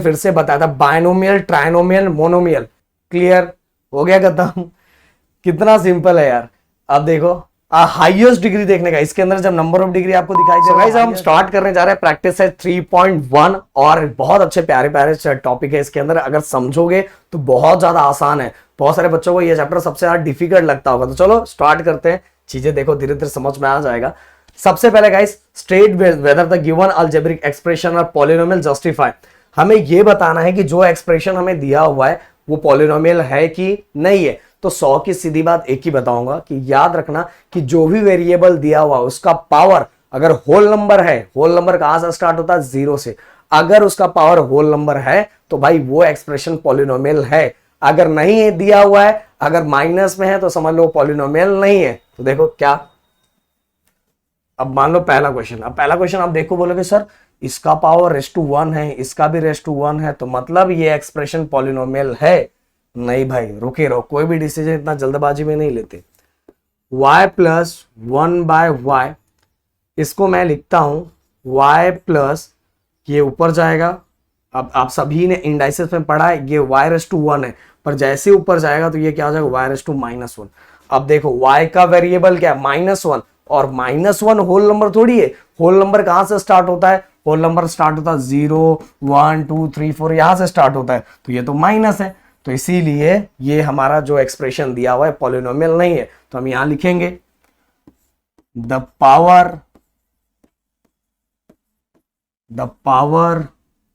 फिर से बताया था, बायनोमियल, ट्राइनोमियल, मोनोमियल। क्लियर हो गया खत्म। कितना सिंपल है यार। अब देखो हाईएस्ट डिग्री देखने का, इसके अंदर जब नंबर ऑफ डिग्री आपको दिखाई दे रहा है, हम स्टार्ट करने जा रहे हैं प्रैक्टिस है 3.1 और बहुत अच्छे प्यारे प्यारे टॉपिक है इसके अंदर। अगर समझोगे तो बहुत ज्यादा आसान है। बहुत सारे बच्चों को ये चैप्टर सबसे ज्यादा डिफिकल्ट लगता होगा। तो चलो स्टार्ट करते हैं, चीजें देखो धीरे धीरे समझ में आ जाएगा। सबसे पहले guys, state whether the given algebraic expression और पॉलिनोमियल जस्टिफाई। हमें यह बताना है कि जो एक्सप्रेशन हमें दिया हुआ है वो पॉलिनोमियल है कि नहीं है। तो 100 की सीधी बात एक ही बताऊंगा कि याद रखना कि जो भी वेरिएबल दिया हुआ उसका पावर अगर होल नंबर है, होल नंबर कहां से स्टार्ट होता है? 0 से। अगर उसका पावर होल नंबर है तो भाई वो एक्सप्रेशन पॉलिनोमियल है। अगर नहीं है दिया हुआ है, अगर माइनस में है तो समझ लो पॉलिनोमियल नहीं है। तो देखो क्या, अब मान लो पहला क्वेश्चन, अब पहला क्वेश्चन आप देखो, बोलोगे सर इसका पावर रेस टू 1 है, इसका भी रेस टू 1 है, तो मतलब ये एक्सप्रेशन पॉलिनोमियल है? नहीं भाई, रुके रहो, कोई भी डिसीजन इतना जल्दबाजी में नहीं लेते। y प्लस 1/y, इसको मैं लिखता हूं y प्लस, ये ऊपर जाएगा। अब आप सभी ने इंडाइसेस में पढ़ा है, ये y रेस टू 1 है, पर जैसे ऊपर जाएगा तो ये क्या हो जाएगा? y raise to -1। अब देखो y का वेरिएबल क्या है? -1, और -1 होल नंबर थोड़ी है। होल नंबर कहां से स्टार्ट होता है? होल नंबर स्टार्ट होता है 0, 1, 2, 3, 4, यहां से स्टार्ट होता है, तो ये तो माइनस है। तो इसीलिए ये हमारा जो एक्सप्रेशन दिया हुआ है पॉलिनोमियल नहीं है। तो हम यहां लिखेंगे the power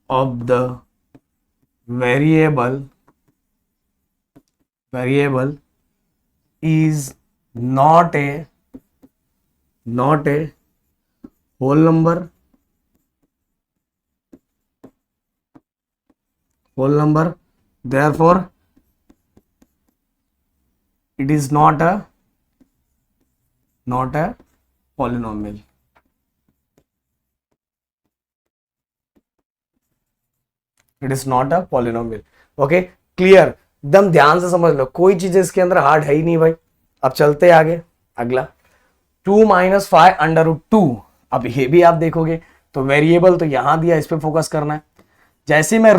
of the variable is not a whole number, therefore it is not a polynomial। It is not a polynomial. Okay clear, एकदम ध्यान से समझ लो, कोई चीज इसके अंदर हार्ड है ही नहीं भाई। अब चलते आगे, अगला 2 - 5√2। अब ये भी आप देखोगे तो वेरिएबल तो यहां दिया, इस पे फोकस करना है। जैसे मैं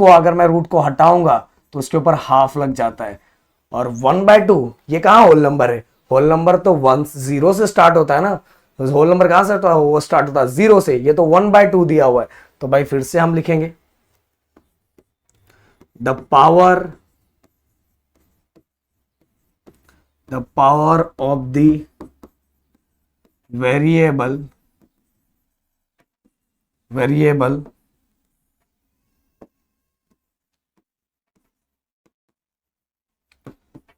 अगर मैं रूट को हटाऊंगा तो उसके ऊपर हाफ लग जाता है। और 1/2 ये कहां होल नंबर है? होल नंबर तो 0 से स्टार्ट होता है ना, तो होल नंबर कहां से होता है? वो स्टार्ट होता है 0 से। ये तो 1/2 दिया हुआ है, तो भाई फिर से हम लिखेंगे the power of the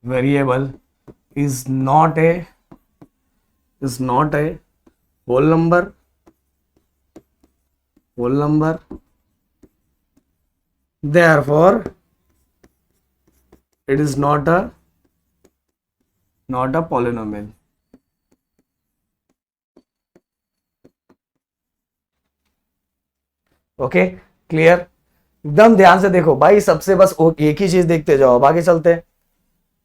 variable is not a whole number, therefore it is not a polynomial। Okay clear, एकदम ध्यान से देखो भाई, सबसे बस एक ही चीज देखते जाओ, आगे चलते हैं।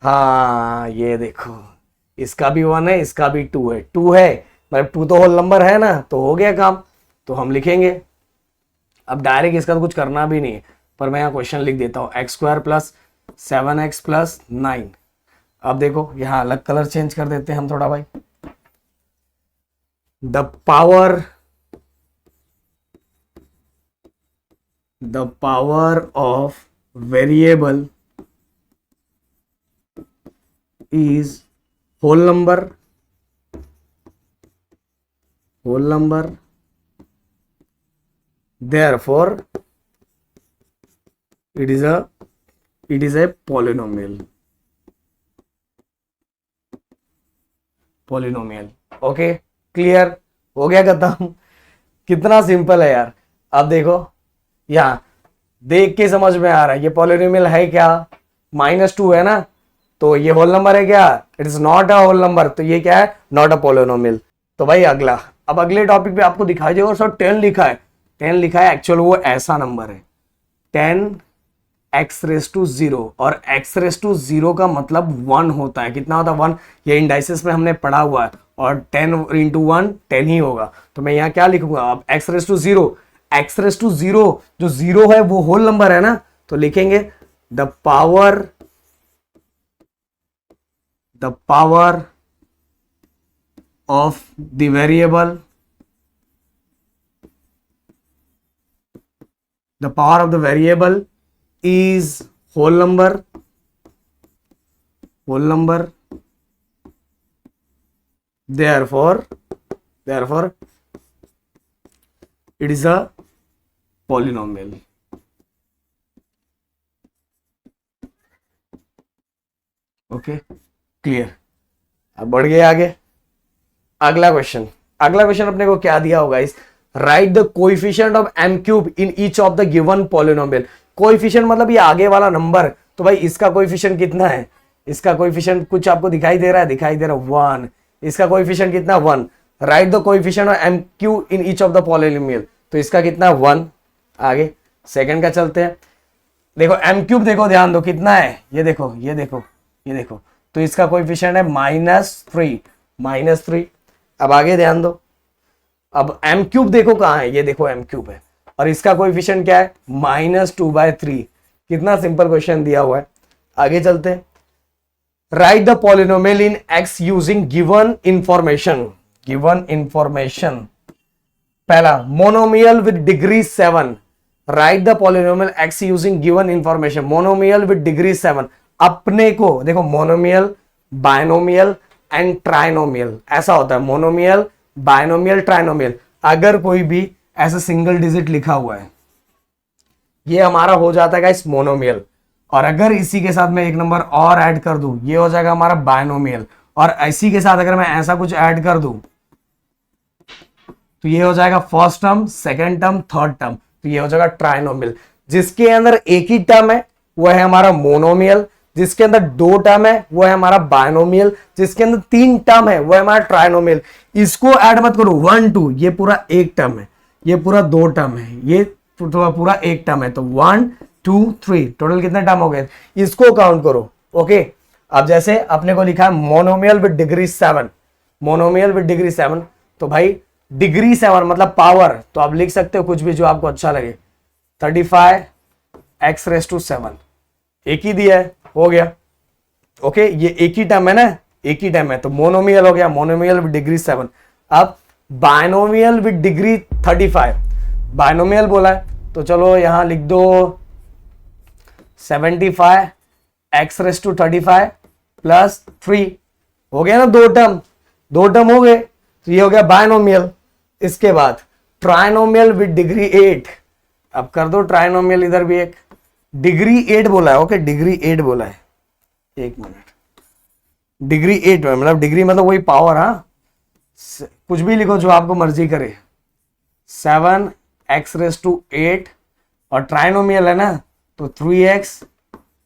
हाँ ये देखो, इसका भी 1 है, इसका भी 2 है। 2 है मतलब 2 तो होल नंबर है ना, तो हो गया काम। तो हम लिखेंगे, अब डायरेक्ट इसका तो कुछ करना भी नहीं है, पर मैं यहाँ क्वेश्चन लिख देता हूँ x² + 7x + 9। अब देखो यहाँ अलग कलर चेंज कर देते हैं हम थोड़ा भाई। The power of variable is whole number, therefore it is a polynomial। Okay clear हो गया खत्म। कितना सिंपल है यार। अब देखो यहां देख के समझ में आ रहा है ये पॉलिनोमियल है क्या? -2 है ना, तो ये होल नंबर है क्या? It is not a whole number, तो ये क्या है? Not a polynomial. तो भाई अगला, अब अगले टॉपिक पे आपको दिखाई देगा सर 10 लिखा है। 10 लिखा है, एक्चुअल वो ऐसा नंबर है 10x⁻0, और x⁻0 का मतलब 1 होता है। कितना होता है? 1। ये इंडाइसेस में हमने पढ़ा हुआ है, और 10 × 1 10 ही होगा। तो मैं यहाँ क्या लिखूंगा अब? x⁻0 X raise to zero, जो जीरो है वो होल नंबर है ना, तो लिखेंगे the power of the variable, the power of the variable is whole number, therefore it is a polynomial. Okay clear. अब बढ़ गए आगे, अगला क्वेश्चन अपने को क्या दिया होगा इस, right the coefficient of m cube in each of the given polynomial. Coefficient मतलब ये आगे वाला नंबर, तो भाई इसका कोएफिशिएंट कितना है, इसका कोएफिशिएंट कुछ आपको दिखाई दे रहा है 1, इसका कोएफिशिएंट कितना 1, right the coefficient of m cube in each of the polynomial, तो इसका कितना 1। आगे सेकंड का चलते हैं, देखो m क्यूब देखो ध्यान दो कितना है, ये देखो, तो इसका कोएफिशिएंट है -3। अब आगे ध्यान दो, अब m क्यूब देखो कहां है, ये देखो m क्यूब है, और इसका कोएफिशिएंट क्या है -2/3। कितना सिंपल क्वेश्चन दिया हुआ है। आगे चलते हैं, write the polynomial in x using given information. पहला monomial with degree 7, write the polynomial x using given information, monomial with degree 7। अपने को देखो मोनोमियल, बायनोमियल एंड ट्राइनोमियल ऐसा होता है, मोनोमियल, बायनोमियल, ट्राइनोमियल। अगर कोई भी ऐसा सिंगल डिजिट लिखा हुआ है, ये हमारा हो जाता है गाइस मोनोमियल, और अगर इसी के साथ मैं एक नंबर और ऐड कर दूं, ये हो जाएगा हमारा बायनोमियल, और इसी के साथ अगर मैं ऐसा कुछ ऐड कर दूं तो ये हो जाएगा first term, second term, third term, तो ये हो जाएगा ट्राइनोमियल। जिसके अंदर एक ही टर्म है वो है हमारा मोनोमियल, जिसके अंदर 2 टर्म है वो है हमारा बायनोमियल, जिसके अंदर 3 टर्म है वो है हमारा ट्राइनोमियल। इसको ऐड मत करो 1 2, ये पूरा एक टर्म है, ये पूरा 2 टर्म है, ये पूरा एक टर्म है, तो 1 2 3 टोटल कितने टर्म हो गए, इसको काउंट करो। ओके, अब जैसे अपने को लिखा है मोनोमियल विद डिग्री 7, तो भाई डिग्री 7 मतलब पावर, तो आप लिख सकते हो कुछ भी जो आपको अच्छा लगे, 35x⁻⁷ एक ही दिया है, हो गया। ओके, ये एक ही टर्म है ना, एक ही टर्म है, तो मोनोमियल हो गया, मोनोमियल विद डिग्री 7। अब बायनोमियल विद डिग्री 35, बायनोमियल बोला है तो चलो यहां लिख दो 75x⁻35 प्लस 3, हो गया ना, 2 टर्म हो गए, तो ये हो गया बायनोमियल। इसके बाद ट्राइनोमियल विद डिग्री 8, अब कर दो ट्राइनोमियल, इधर भी एक डिग्री 8 बोला है। ओके, डिग्री 8 बोला है, एक मिनट, डिग्री 8 मतलब डिग्री मतलब वही पावर, हाँ कुछ भी लिखो जो आपको मर्जी करे, 7x⁸, और ट्राइनोमियल है ना तो 3x,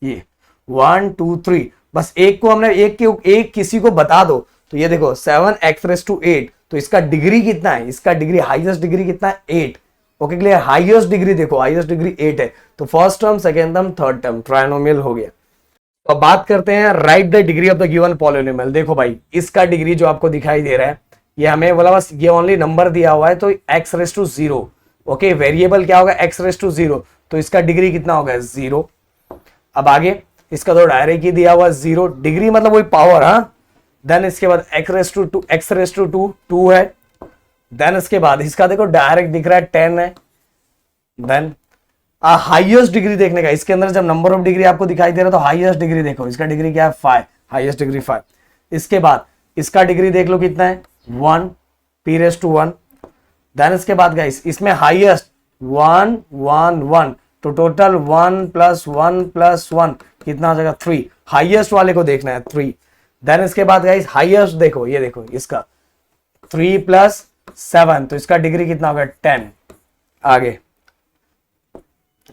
ये 1 2 3, बस एक को हमने एक किसी को बता दो, तो ये देखो 7x⁸, तो इसका डिग्री कितना है, इसका डिग्री हाईएस्ट डिग्री कितना है 8। ओके क्लियर, हाईएस्ट डिग्री देखो, हाईएस्ट डिग्री 8 है, तो first term, second term, third term trinomial हो गया। तो अब बात करते हैं write the degree of the given polynomial. देखो भाई, इसका डिग्री जो आपको दिखाई दे रहा है, ये हमें बोला बस ये ओनली नंबर दिया हुआ है, तो x⁻�0। ओके, वेरिएबल क्या होगा x⁻�0, तो इसका डिग्री कितना होगा 0। अब आगे इसका तो डायरेक्ट ही दिया हुआ 0, डिग्री मतलब वही पावर, हाँ। देन इसके बाद x⁻², 2 है। देन इसके बाद इसका देखो डायरेक्ट दिख रहा है 10 है। देन हाईएस्ट डिग्री देखने का, इसके अंदर जब नंबर ऑफ डिग्री आपको दिखाई दे रहा है तो हाईएस्ट डिग्री देखो, इसका डिग्री क्या है 5, हाईएस्ट डिग्री 5। इसके बाद इसका डिग्री देख लो कितना है 1, p⁻1। देन इसके बाद गाइस इसमें हाईएस्ट 1 1 1, तो टोटल 1 + 1 + 1 कितना हो जाएगा 3, हाईएस्ट वाले को देखना है 3। देन इसके बाद गाइस हाईएस्ट देखो, ये देखो इसका 3 + 7, तो इसका डिग्री कितना होगा 10। आगे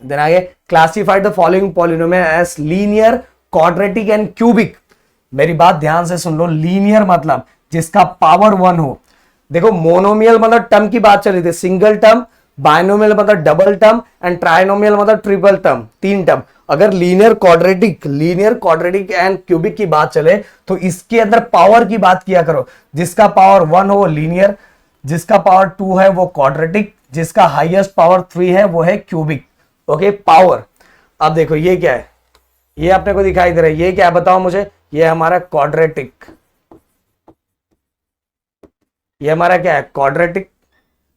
देन आगे classified the following polynomial as linear, quadratic and cubic. मेरी बात ध्यान से सुन लो, लीनियर मतलब जिसका पावर 1 हो। देखो मोनोमियल मतलब टर्म की बात चल रही थी, सिंगल टर्म, बायनोमियल मतलब डबल टर्म, एंड ट्राइनोमियल मतलब ट्रिपल टर्म, 3 टर्म। अगर लीनियर क्वाड्रेटिक एंड क्यूबिक की बात चले तो इसके अंदर पावर की बात किया करो, जिसका पावर 1 हो वो लीनियर, जिसका पावर 2 है वो क्वाड्रेटिक, जिसका हाईएस्ट पावर 3 है वो है क्यूबिक। Okay, power. अब देखो ये क्या है, ये अपने को दिखाई दे रहा है, ये क्या है बताओ मुझे, ये हमारा क्वाड्रेटिक, ये हमारा क्या है, क्वाड्रेटिक,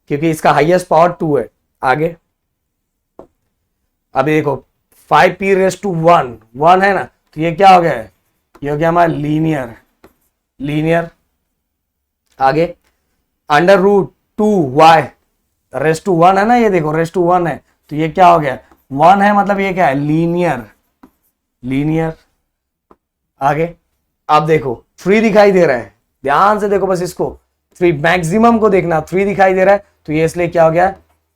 क्योंकि इसका हाईएस्ट पावर 2 है। आगे अभी देखो 5p⁻1 1 है ना, तो ये क्या हो गया है, ये हो गया हमारा लीनियर, लीनियर। आगे √2y रेस टू 1 है ना, ये देखो रेस टू 1 है, तो ये क्या हो गया, 1 है, मतलब ये क्या है, लीनियर, लीनियर। आगे अब देखो 3 दिखाई दे रहा है, ध्यान से देखो बस इसको, 3 मैक्सिमम को देखना, 3 दिखाई दे रहा है, तो ये इसलिए क्या हो गया,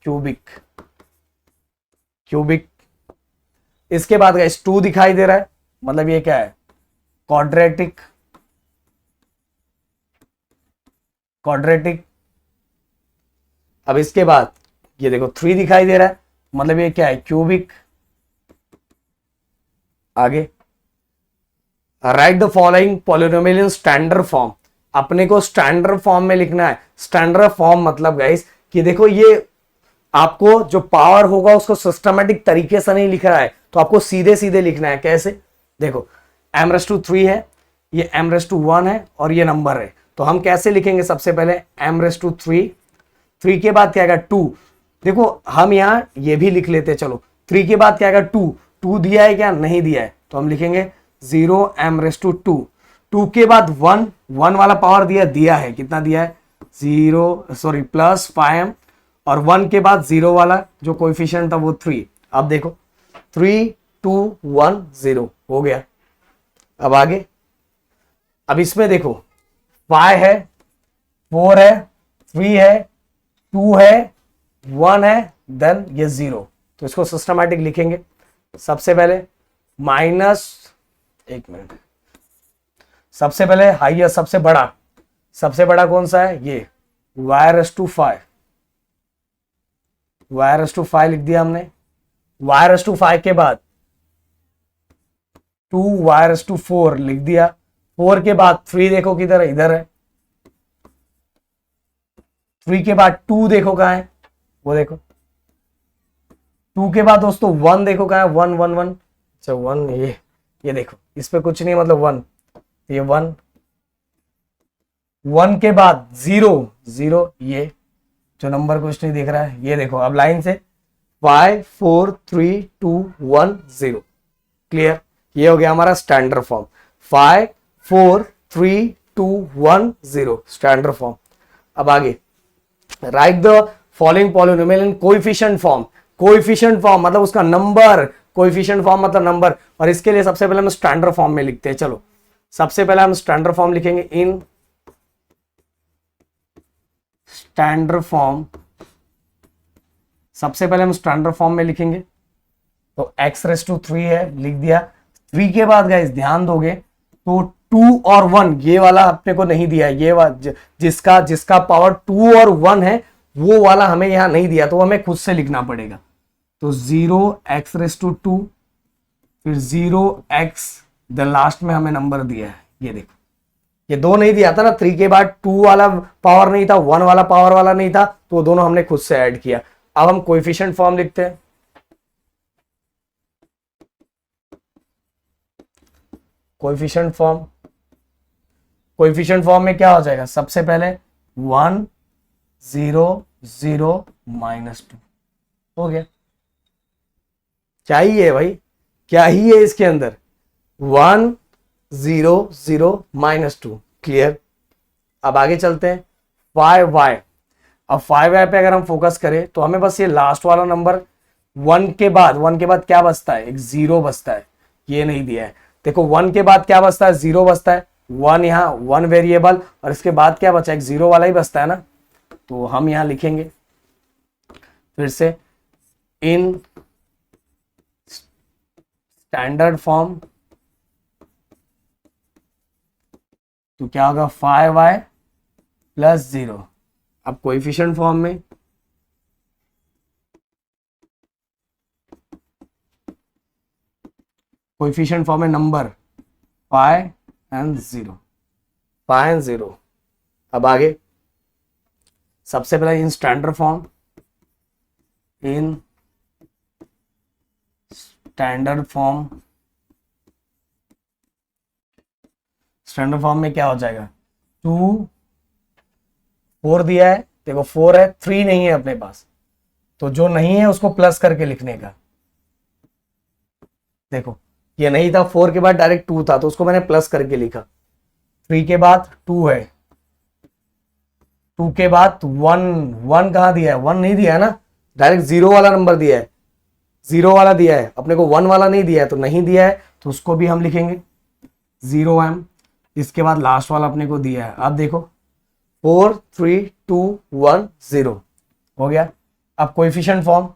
क्यूबिक, क्यूबिक। इसके बाद गाइस 2 दिखाई दे रहा है, मतलब ये क्या है, क्वाड्रेटिक, क्वाड्रेटिक। अब इसके बाद ये देखो 3 दिखाई दे रहा है, मतलब ये क्या है, क्यूबिक। आगे right the following polynomial in standard form, अपने को स्टैंडर्ड फॉर्म में लिखना है। स्टैंडर्ड फॉर्म मतलब गाइस कि देखो ये आपको जो पावर होगा उसको सिस्टमेटिक तरीके से नहीं लिख रहा है, तो आपको सीधे सीधे लिखना है। कैसे, देखो m⁻3 है, ये m⁻1 है और ये नंबर है, तो हम कैसे लिखेंगे, सबसे पहले m⁻3, 3 के बाद क्या आएगा 2। देखो हम यहां ये भी लिख लेते, चलो 3 के बाद क्या आएगा 2, 2 दिया है क्या, नहीं दिया है, तो हम लिखेंगे 0m⁻2, 2 के बाद 1, 1 वाला पावर दिया है, कितना दिया है, +5m, और 1 के बाद 0 वाला जो कोएफिशिएंट था वो 3। अब देखो 3 2 1 0 हो गया। अब आगे, अब इसमें देखो 5 है, 4 है, 3 है, 2 है, 1 है, देन ये 0, तो इसको सिस्टमैटिक लिखेंगे। सबसे पहले माइनस, एक मिनट, सबसे पहले हाईएस्ट, सबसे बड़ा कौन सा है, ये y⁵, y⁵ लिख दिया हमने। y⁵ के बाद 2y⁴ लिख दिया। 4 के बाद 3 देखो किधर है, इधर है। 3 के बाद 2 देखो कहां है, वो देखो। 2 के बाद दोस्तों 1 देखो कहां है, 1 1 1, अच्छा 1, ये देखो इस पे कुछ नहीं, मतलब 1, ये 1। 1 के बाद 0 0, ये जो नंबर कुछ नहीं दिख रहा है, ये देखो। अब लाइन से 5 4 3 2 1 0, क्लियर। ये हो गया हमारा स्टैंडर्ड फॉर्म, 5 4 3 2 1 0 स्टैंडर्ड फॉर्म। अब आगे right the following polynomial in coefficient form. Coefficient form मतलब उसका नंबर, कोएफिशिएंट फॉर्म मतलब नंबर, और इसके लिए सबसे पहले हम स्टैंडर्ड फॉर्म में लिखते हैं। चलो सबसे पहले हम स्टैंडर्ड फॉर्म लिखेंगे, इन स्टैंडर्ड फॉर्म। सबसे पहले हम स्टैंडर्ड फॉर्म में लिखेंगे, तो x⁻³ है, लिख दिया। 3 के बाद गाइस ध्यान दोगे तो 2 और 1 ये वाला अपने को नहीं दिया है, ये जिसका पावर 2 और 1 है वो वाला हमें यहां नहीं दिया, तो हमें खुद से लिखना पड़ेगा। तो 0x⁻², फिर 0x, द लास्ट में हमें नंबर दिया है, ये देखो। ये 2 नहीं दिया था ना, 3 के बाद 2 वाला पावर नहीं था, 1 वाला पावर वाला नहीं था, तो दोनों हमने खुद से ऐड किया। अब हम कोएफिशिएंट फॉर्म लिखते हैं। कोएफिशिएंट फॉर्म में क्या हो जाएगा, सबसे पहले 1 0 0 -2 हो गया। क्या ही है भाई, क्या ही है इसके अंदर, 1 0 0 -2, क्लियर। अब आगे चलते हैं 5y। अब 5y पे अगर हम फोकस करें तो हमें बस ये लास्ट वाला नंबर 1 के बाद क्या बचता है, एक 0 बचता है, ये नहीं दिया है। देखो 1 के बाद क्या बचता है, 0 बचता है, 1 यहाँ 1 वेरिएबल, और इसके बाद क्या बचा, एक 0 वाला ही बचता है ना, तो हम यहां लिखेंगे फिर से इन स्टैंडर्ड फॉर्म, तो क्या होगा 5y + 0। अब कोएफिशिएंट फॉर्म में नंबर 5 और 0। अब आगे सबसे पहले in standard form in standard form. Standard form में क्या हो जाएगा, 2 4 दिया है, देखो 4 है, 3 नहीं है अपने पास, तो जो नहीं है उसको प्लस करके लिखने का। देखो ये नहीं था, 4 के बाद डायरेक्ट 2 था तो उसको मैंने प्लस करके लिखा। 3 के बाद 2 है, 2 के बाद 1, 1 कहां दिया है, 1 नहीं दिया है ना, डायरेक्ट 0 वाला नंबर दिया है, 0 वाला दिया है अपने को, 1 वाला नहीं दिया है, तो नहीं दिया है तो उसको भी हम लिखेंगे 0m। इसके बाद लास्ट वाला अपने को दिया है, अब देखो 4 3 2 1 0 हो गया। अब coefficient form,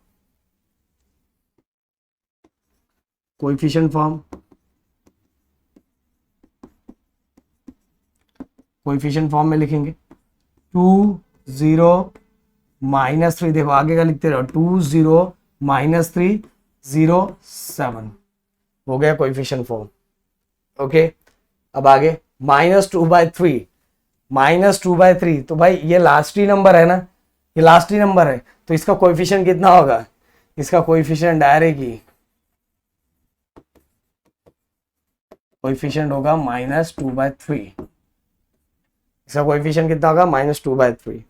coefficient form, coefficient form में लिखेंगे 2 0 -3, देखो आगे का लिखते रहो, 2 0 -3 0 7 हो गया कोएफिशिएंट फॉर्म। ओके, अब आगे -2/3, -2/3, तो भाई ये लास्ट ही नंबर है ना, ये लास्ट ही नंबर है, तो इसका कोएफिशिएंट कितना होगा, इसका कोएफिशिएंट डायरेक्ट ही कोएफिशिएंट होगा -2/3, इसका कोएफिशिएंट कितना होगा, -2/3।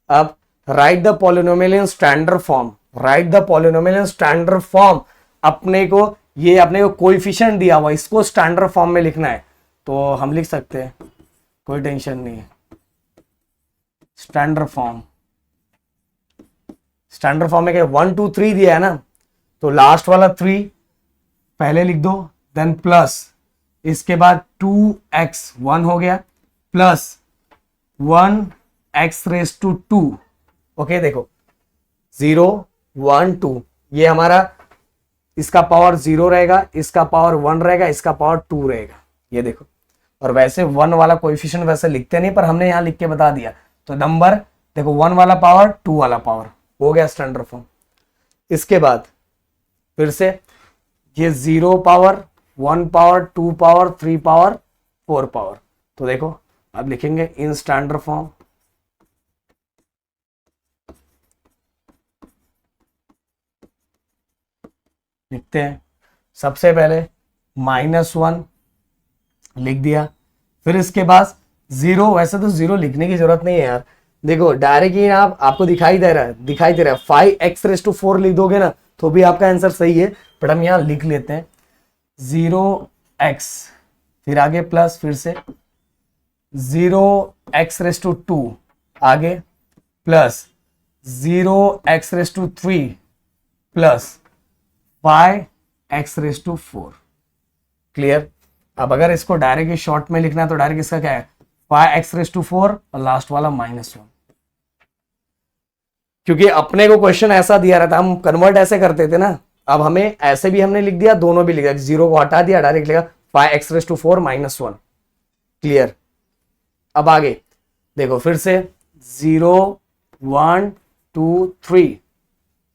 अब right the polynomial in standard form, right the polynomial in standard form, अपने को ये अपने को कोएफिशिएंट दिया हुआ, इसको स्टैंडर्ड फॉर्म में लिखना है, तो हम लिख सकते हैं, कोई टेंशन नहीं है। स्टैंडर्ड फॉर्म, स्टैंडर्ड फॉर्म में क्या 1 2 3 दिया है ना, तो लास्ट वाला 3 पहले लिख दो, देन प्लस, इसके बाद 2x 1 हो गया, प्लस 1x⁻²। ओके देखो 0 1 2, ये हमारा इसका पावर 0 रहेगा, इसका पावर 1 रहेगा, इसका पावर 2 रहेगा, ये देखो। और वैसे 1 वाला कोएफिशिएंट वैसे लिखते नहीं, पर हमने यहां लिख के बता दिया, तो नंबर देखो 1 वाला पावर 2 वाला पावर हो गया स्टैंडर्ड फॉर्म। इसके बाद फिर से ये 0 power 1 power 2 power 3 power 4 power, तो देखो अब लिखेंगे इन स्टैंडर्ड फॉर्म, लिखते हैं। सबसे पहले -1 लिख दिया, फिर इसके बाद 0, वैसे तो 0 लिखने की जरूरत नहीं है यार, देखो डायरेक्ट ही आप आपको दिखाई दे रहा है 5x⁻4 लिख दोगे ना तो भी आपका आंसर सही है, बट हम यहां लिख लेते हैं 0x, फिर आगे प्लस, फिर से 0x⁻2 आगे plus 0x⁻3 plus 5x⁻4। Clear. अब अगर इसको डायरेक्ट शॉर्ट में लिखना है तो डायरेक्ट इसका क्या है 5x⁻4 और लास्ट वाला -1, क्योंकि अपने को क्वेश्चन ऐसा दिया रहता, हम कन्वर्ट ऐसे करते थे ना, अब हमें ऐसे भी हमने लिख दिया, दोनों भी लिखा, 0 को हटा दिया, डायरेक्ट लिखा 5x⁻4 -1। क्लियर। अब आगे देखो फिर से 0 1 2 3,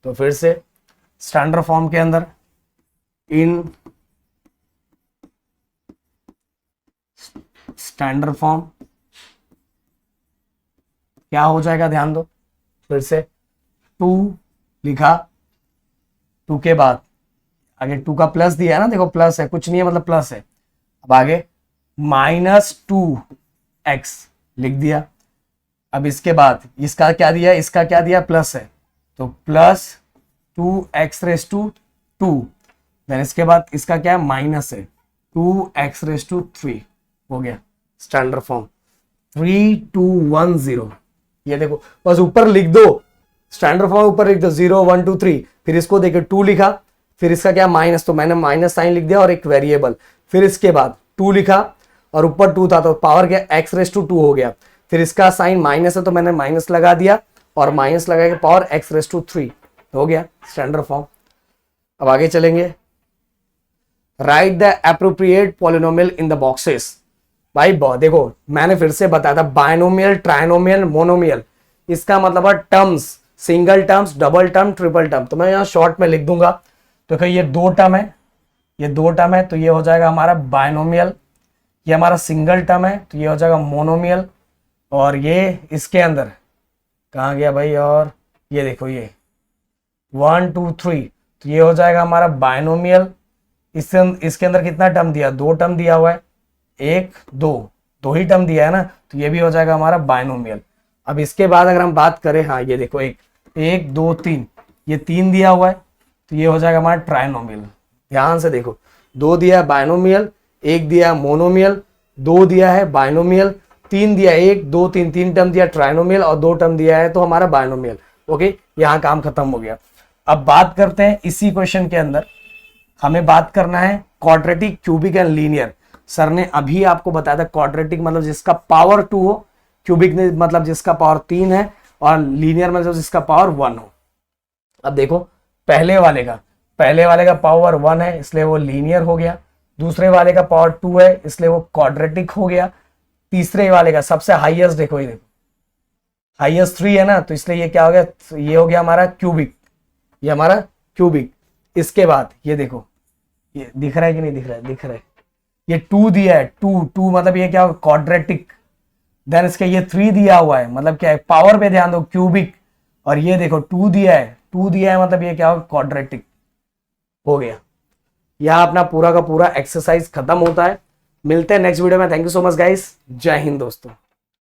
तो फिर से स्टैंडर्ड फॉर्म के अंदर इन स्टैंडर्ड फॉर्म क्या हो जाएगा, ध्यान दो, फिर से 2 लिखा, 2 के बाद आगे 2 का प्लस दिया है ना, देखो प्लस है, कुछ नहीं है मतलब प्लस है। अब आगे -2x लिख दिया, अब इसके बाद इसका क्या दिया, इसका क्या दिया, प्लस है, तो प्लस 2x⁻2, देन इसके बाद इसका क्या है, माइनस है 2x⁻3 हो गया स्टैंडर्ड फॉर्म 3 2 1 0। ये देखो बस ऊपर लिख दो, स्टैंडर्ड फॉर्म ऊपर लिख दो 0 1 2 3, फिर इसको देखो 2 लिखा, फिर इसका क्या माइनस, तो मैंने माइनस साइन लिख दिया और एक वेरिएबल, फिर इसके बाद 2 लिखा और ऊपर 2 था तो पावर क्या x⁻2 हो गया, फिर इसका साइन माइनस है तो मैंने माइनस लगा दिया और माइनस लगा के पावर x⁻3 हो गया स्टैंडर्ड फॉर्म। अब आगे चलेंगे, right the appropriate polynomial in the boxes. भाई देखो मैंने फिर से बताया था, बायनोमियल, ट्राइनोमियल, मोनोमियल, इसका मतलब है terms, single terms, double term, triple term, तो मैं यहाँ शॉर्ट में लिख दूंगा। तो क्या ये 2 टर्म है, ये 2 टर्म है, तो ये हो जाएगा हमारा बायनोमियल, ये हमारा सिंगल टर्म है तो ये हो जाएगा मोनोमियल, और ये इसके अंदर कहाँ गया भाई, और ये देखो ये 1 2 3, तो ये हो जाएगा हमारा बायनोमियल। इसके अंदर कितना टर्म दिया, 2 टर्म दिया हुआ है, 1 2, 2 ही टर्म दिया है ना, तो ये भी हो जाएगा हमारा बायनोमियल। अब इसके बाद अगर हम बात करें, हाँ ये देखो 1 2 3, ये 3 दिया हुआ है, तो ये हो जाएगा हमारा ट्राइनोमियल। ध्यान से देखो, 2 दिया है बायनोमियल, 1 दिया है मोनोमियल, 2 दिया है बायनोमियल, 3 दिया है, 1 2 3, 3 टर्म दिया ट्राइनोमियल और 2 टर्म दिया है तो हमारा बायनोमियल। ओके, यहाँ काम खत्म हो गया। अब बात करते हैं इसी क्वेश्चन के अंदर, हमें बात करना है quadratic, cubic and linear. Sir ने अभी आपको बताया था क्वाड्रेटिक मतलब जिसका पावर 2 हो, क्यूबिक ने मतलब जिसका पावर 3 है, और लीनियर मतलब जिसका पावर 1 हो। अब देखो पहले वाले का पावर 1 है इसलिए वो लीनियर हो गया, दूसरे वाले का पावर 2 है इसलिए वो क्वाड्रेटिक हो गया, तीसरे वाले का सबसे हाईएस्ट देखो, ये देखो हाईएस्ट 3 है ना, तो इसलिए ये क्या हो गया, ये हो गया हमारा क्यूबिक, ये हमारा क्यूबिक। इसके बाद ये देखो, ये दिख रहा है कि नहीं दिख रहा है, दिख रहा है, ये 2 दिया है, 2 मतलब ये क्या होगा, क्वाड्रेटिक। देन इसके ये 3 दिया हुआ है, मतलब क्या है, पावर पे ध्यान दो, क्यूबिक। और ये देखो 2 दिया है, 2 दिया है मतलब ये क्या होगा, क्वाड्रेटिक हो गया। यहाँ अपना पूरा का पूरा एक्सरसाइज खत्म होता है। मिलते हैं नेक्स्ट वीडियो में। Thank you so much guys, जय हिंद दोस्तों।